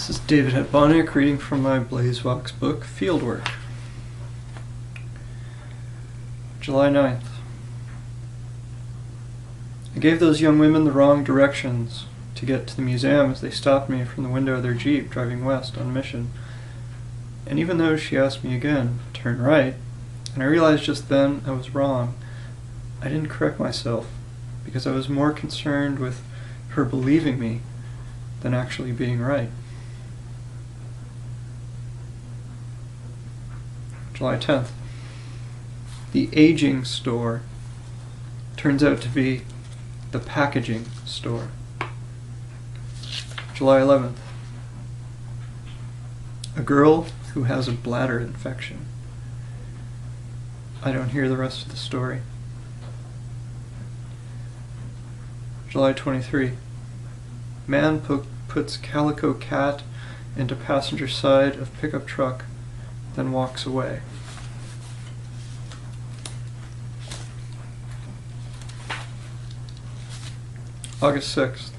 This is David Hadbawnik reading from my BlazeVOX book, Fieldwork. July 9th. I gave those young women the wrong directions to get to the museum as they stopped me from the window of their Jeep driving west on mission. And even though she asked me again, turn right, and I realized just then I was wrong, I didn't correct myself because I was more concerned with her believing me than actually being right. July 10th. The aging store turns out to be the packaging store. July 11th. A girl who has a bladder infection. I don't hear the rest of the story. July 23. Man puts calico cat into passenger side of pickup truck, then walks away. August 6th.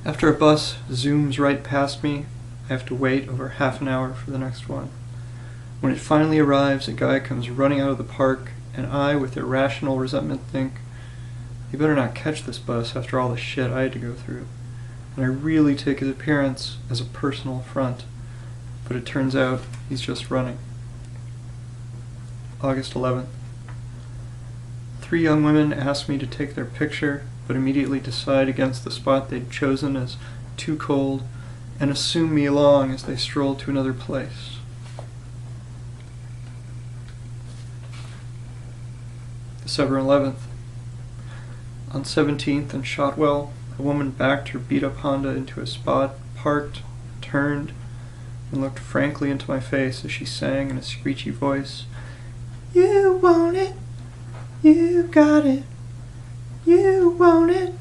After a bus zooms right past me, I have to wait over half an hour for the next one. When it finally arrives, a guy comes running out of the park, and I, with irrational resentment, think, he better not catch this bus after all the shit I had to go through. And I really take his appearance as a personal affront. But it turns out he's just running. August 11th. 3 young women ask me to take their picture, but immediately decide against the spot they'd chosen as too cold and assume me along as they stroll to another place. December 11th. On 17th and Shotwell, a woman backed her beat-up Honda into a spot, parked, turned, and looked frankly into my face as she sang in a screechy voice, "You want it, you got it, you want it."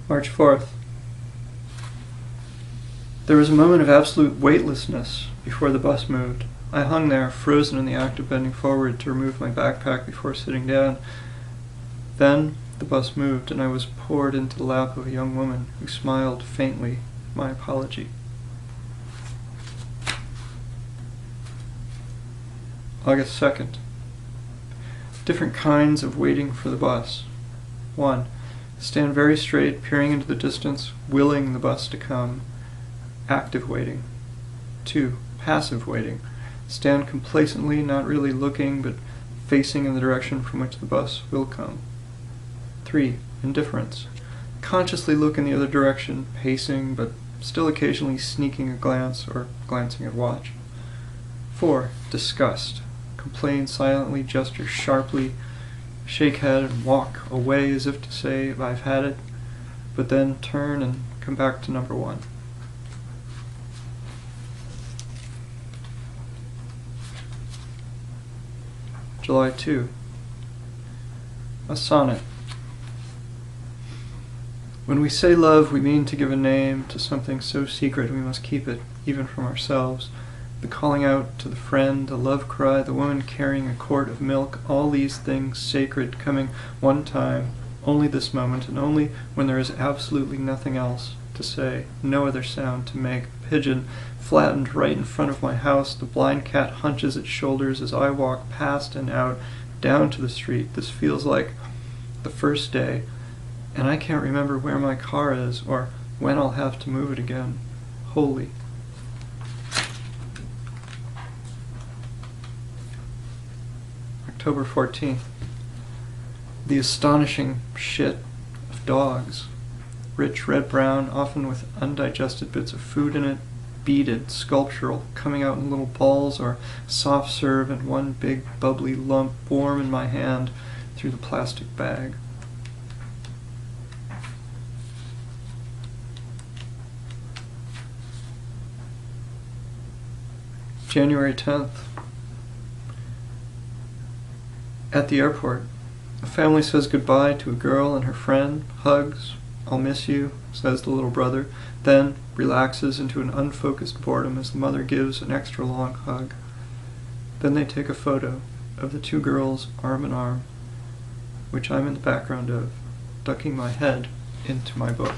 March 4th. There was a moment of absolute weightlessness before the bus moved. I hung there, frozen in the act of bending forward to remove my backpack before sitting down. Then the bus moved, and I was poured into the lap of a young woman who smiled faintly my apology. August 2nd. Different kinds of waiting for the bus. 1. Stand very straight, peering into the distance, willing the bus to come. Active waiting. 2. Passive waiting. Stand complacently, not really looking, but facing in the direction from which the bus will come. 3. Indifference. Consciously look in the other direction, pacing, but still occasionally sneaking a glance or glancing at watch. 4. Disgust. Complain silently, gesture sharply, shake head and walk away as if to say, "I've had it," but then turn and come back to number 1. July 2. A sonnet. When we say love, we mean to give a name to something so secret we must keep it, even from ourselves. The calling out to the friend, the love cry, the woman carrying a quart of milk, all these things sacred, coming one time, only this moment, and only when there is absolutely nothing else to say, no other sound to make. A pigeon flattened right in front of my house, the blind cat hunches its shoulders as I walk past and out, down to the street. This feels like the first day, and I can't remember where my car is, or when I'll have to move it again. Holy. October 14th. The astonishing shit of dogs. Rich red-brown, often with undigested bits of food in it, beaded, sculptural, coming out in little balls or soft serve and one big bubbly lump warm in my hand through the plastic bag. January 10th. At the airport, a family says goodbye to a girl and her friend, hugs, I'll miss you, says the little brother, then relaxes into an unfocused boredom as the mother gives an extra long hug. Then they take a photo of the two girls arm in arm, which I'm in the background of, ducking my head into my book.